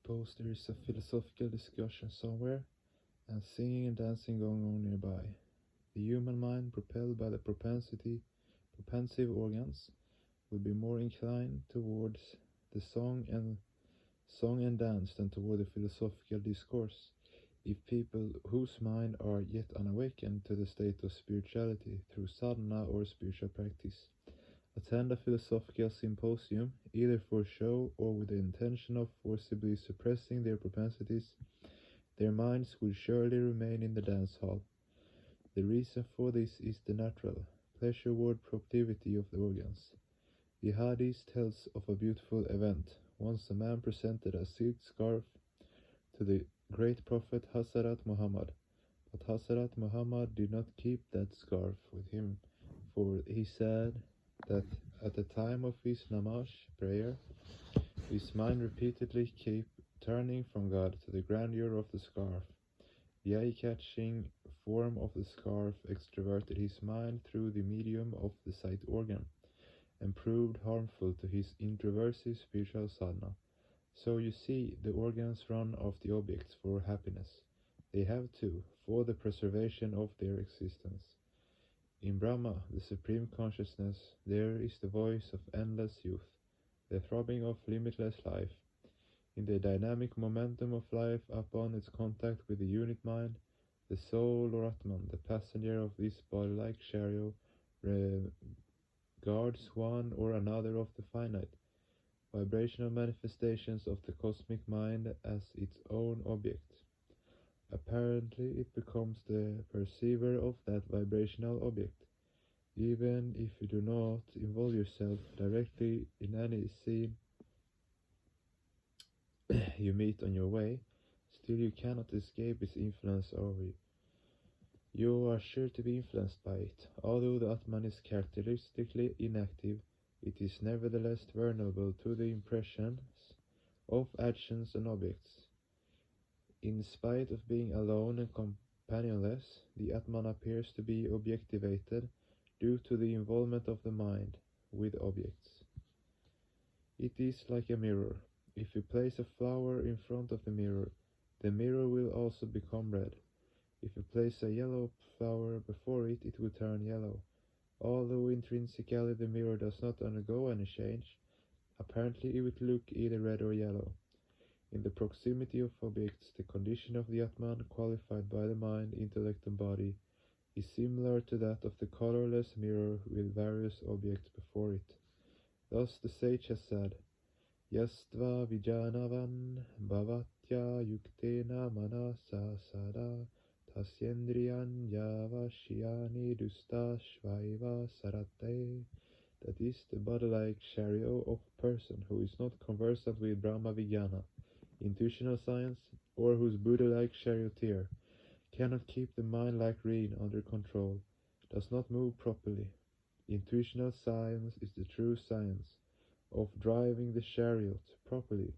Suppose there is a philosophical discussion somewhere, and singing and dancing going on nearby. The human mind, propelled by the propensive organs, will be more inclined towards the song and dance than toward the philosophical discourse, if people whose mind are yet unawakened to the state of spirituality through sadhana or spiritual practice attend a philosophical symposium, either for show or with the intention of forcibly suppressing their propensities, their minds will surely remain in the dance hall. The reason for this is the natural, pleasureward proclivity of the organs. The Hadith tells of a beautiful event. Once a man presented a silk scarf to the great prophet Hazrat Muhammad, but Hazrat Muhammad did not keep that scarf with him, for he said that at the time of his namaz prayer, his mind repeatedly kept turning from God to the grandeur of the scarf. The eye-catching form of the scarf extroverted his mind through the medium of the sight organ, and proved harmful to his introversive spiritual sadhana. So you see, the organs run off the objects for happiness. They have to, for the preservation of their existence. In Brahma, the supreme consciousness, there is the voice of endless youth, the throbbing of limitless life. In the dynamic momentum of life upon its contact with the unit mind, the soul or Atman, the passenger of this body-like chariot, regards one or another of the finite, vibrational manifestations of the cosmic mind as its own object. Apparently, it becomes the perceiver of that vibrational object. Even if you do not involve yourself directly in any scene you meet on your way, still you cannot escape its influence over you. You are sure to be influenced by it. Although the Atman is characteristically inactive, it is nevertheless vulnerable to the impressions of actions and objects. In spite of being alone and companionless, the Atman appears to be objectivated due to the involvement of the mind with objects. It is like a mirror. If you place a flower in front of the mirror will also become red. If you place a yellow flower before it, it will turn yellow. Although intrinsically the mirror does not undergo any change, apparently it would look either red or yellow. In the proximity of objects, the condition of the Atman, qualified by the mind, intellect and body, is similar to that of the colorless mirror with various objects before it. Thus the sage has said, Yastva vijanavan bhavatya yuktena manasa sada tasyendriyan yavashyani dusta shvaiva sarate. That is, the body-like chariot of a person who is not conversant with Brahma Vijnana, intuitional science, or whose Buddha-like charioteer cannot keep the mind like rein under control, does not move properly. Intuitional science is the true science of driving the chariot properly.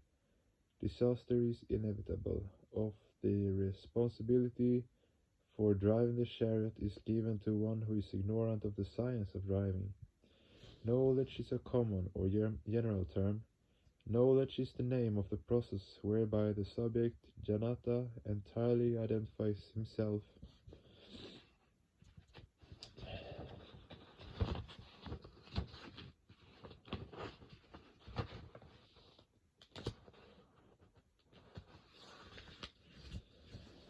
Disaster is inevitable. Of the responsibility for driving the chariot is given to one who is ignorant of the science of driving. Knowledge is a common or general term. Knowledge is the name of the process whereby the subject, Janata, entirely identifies himself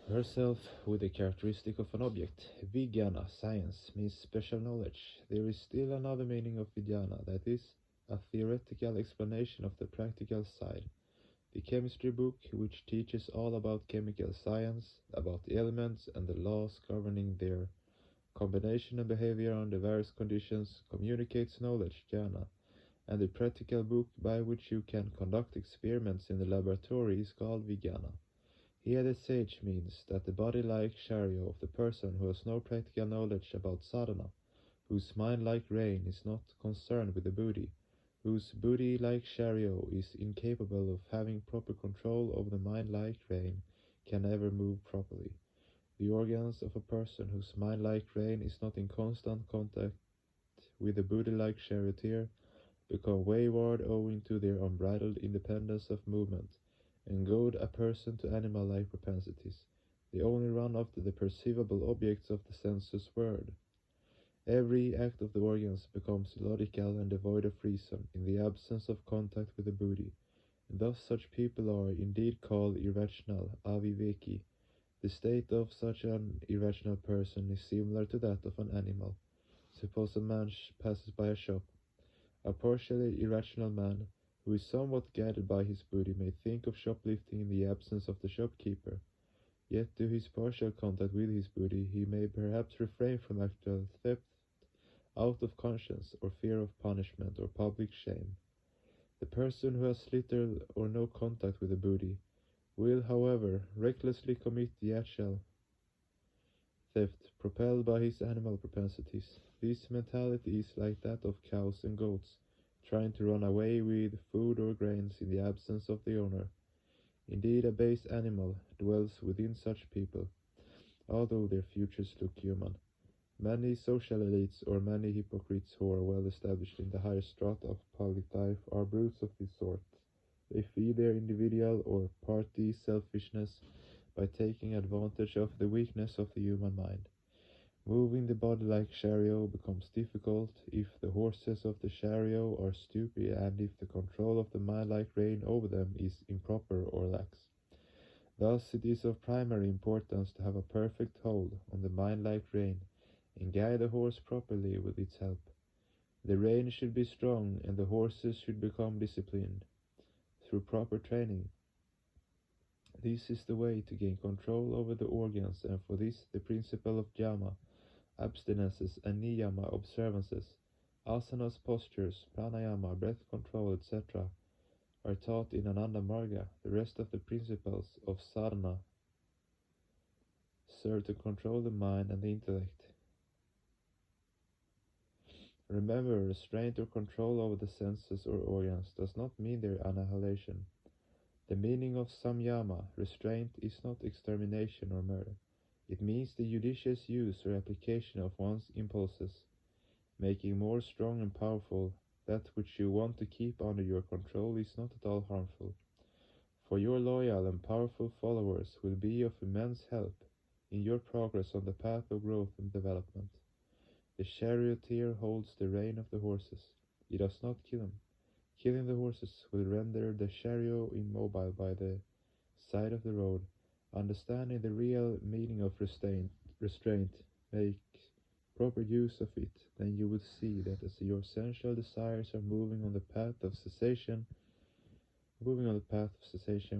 herself with the characteristic of an object. Vijnana, science, means special knowledge. There is still another meaning of Vijnana, that is, a theoretical explanation of the practical side. The chemistry book, which teaches all about chemical science, about the elements and the laws governing their combination and behavior under various conditions, communicates knowledge, jnana, and the practical book by which you can conduct experiments in the laboratory is called Vijnana. Here the sage means that the body-like chariot of the person who has no practical knowledge about sadhana, whose mind-like rein is not concerned with the buddhi, whose buddhi-like chariot is incapable of having proper control over the mind-like rein, can never move properly. The organs of a person whose mind-like rein is not in constant contact with the buddhi-like charioteer become wayward owing to their unbridled independence of movement, and goad a person to animal-like propensities. They only run after the perceivable objects of the sensuous world. Every act of the organs becomes illogical and devoid of reason in the absence of contact with the buddhi, and thus such people are indeed called irrational, aviveki. The state of such an irrational person is similar to that of an animal. Suppose a man passes by a shop. A partially irrational man, who is somewhat guided by his buddhi, may think of shoplifting in the absence of the shopkeeper. Yet to his partial contact with his buddhi, he may perhaps refrain from actual theft out of conscience or fear of punishment or public shame. The person who has little or no contact with the buddhi will, however, recklessly commit the actual theft, propelled by his animal propensities. This mentality is like that of cows and goats, trying to run away with food or grains in the absence of the owner. Indeed, a base animal dwells within such people, although their features look human. Many social elites or many hypocrites who are well established in the higher strata of public life are brutes of this sort. They feed their individual or party selfishness by taking advantage of the weakness of the human mind. Moving the body like chariot becomes difficult if the horses of the chariot are stupid and if the control of the mind-like rein over them is improper or lax. Thus it is of primary importance to have a perfect hold on the mind-like rein and guide the horse properly with its help. The rein should be strong and the horses should become disciplined through proper training. This is the way to gain control over the organs, and for this the principle of yama, abstinences, and niyama, observances, asanas, postures, pranayama, breath control, etc., are taught in Ananda Marga. The rest of the principles of sadhana serve to control the mind and the intellect. Remember, restraint or control over the senses or organs does not mean their annihilation. The meaning of samyama, restraint, is not extermination or murder. It means the judicious use or application of one's impulses, making more strong and powerful. That which you want to keep under your control is not at all harmful, for your loyal and powerful followers will be of immense help in your progress on the path of growth and development. The charioteer holds the rein of the horses. He does not kill them. Killing the horses will render the chariot immobile by the side of the road. Understanding the real meaning of restraint, make proper use of it, then you will see that as your sensual desires are moving on the path of cessation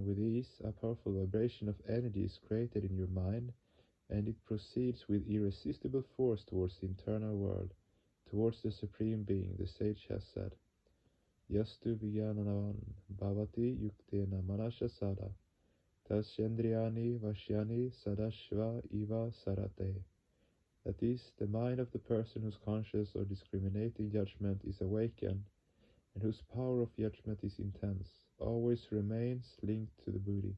with ease, a powerful vibration of energy is created in your mind, and it proceeds with irresistible force towards the internal world, towards the Supreme Being. The sage has said, Yastu Vijnanavan Bhavati Yuktena Manashasada Taschendriyani Vashyani Sadashva Iva Sarate. That is, the mind of the person whose conscious or discriminating judgment is awakened, and whose power of judgment is intense, always remains linked to the buddhi.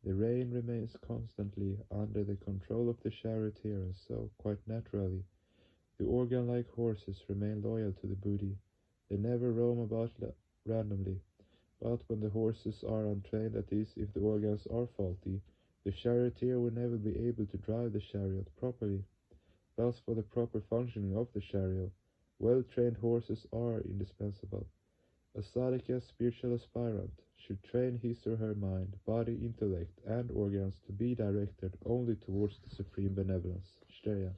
The rein remains constantly under the control of the charioteer, and so, quite naturally, the organ-like horses remain loyal to the buddhi. They never roam about randomly, but when the horses are untrained, that is, if the organs are faulty, the charioteer will never be able to drive the chariot properly. Thus, for the proper functioning of the chariot, well-trained horses are indispensable. A sadhaka spiritual aspirant should train his or her mind, body, intellect, and organs to be directed only towards the supreme benevolence. Shreya.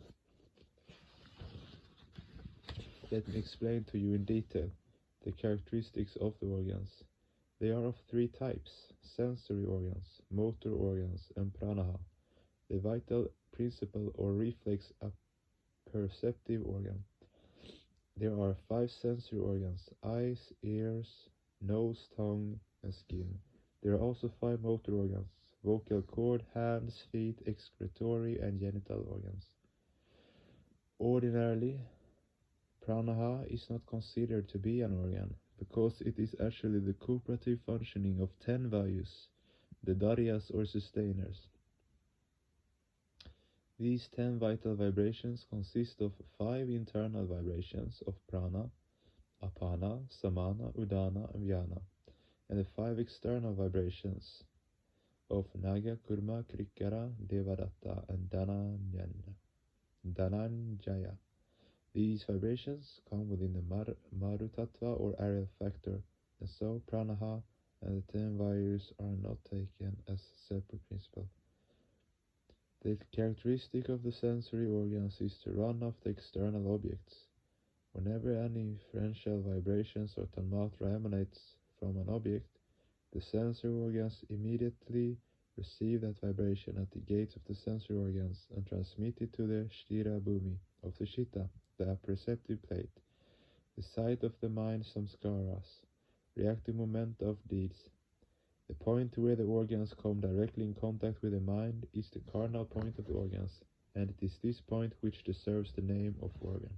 Let me explain to you in detail the characteristics of the organs. They are of three types: sensory organs, motor organs, and pranaha, the vital principle or reflex perceptive organ. There are 5 sensory organs: eyes, ears, nose, tongue, and skin. There are also 5 motor organs: vocal cord, hands, feet, excretory, and genital organs. Ordinarily, pranaha is not considered to be an organ, because it is actually the cooperative functioning of 10 values, the daryas or sustainers. These 10 vital vibrations consist of 5 internal vibrations of prana, apana, samana, udana, and vyana, and the 5 external vibrations of Naga, Kurma, Krikara, Devadatta, and Dhananjaya. These vibrations come within the Maru-tattva or aerial factor, and so Pranaha and the 10 vayus are not taken as a separate principle. The characteristic of the sensory organs is to run off the external objects. Whenever any inferential vibrations or tanmatra emanates from an object, the sensory organs immediately receive that vibration at the gates of the sensory organs and transmit it to the Shtira Bhumi of the Chitta, the apperceptive plate, the site of the mind samskaras, reactive moment of deeds. The point where the organs come directly in contact with the mind is the cardinal point of the organs, and it is this point which deserves the name of organ.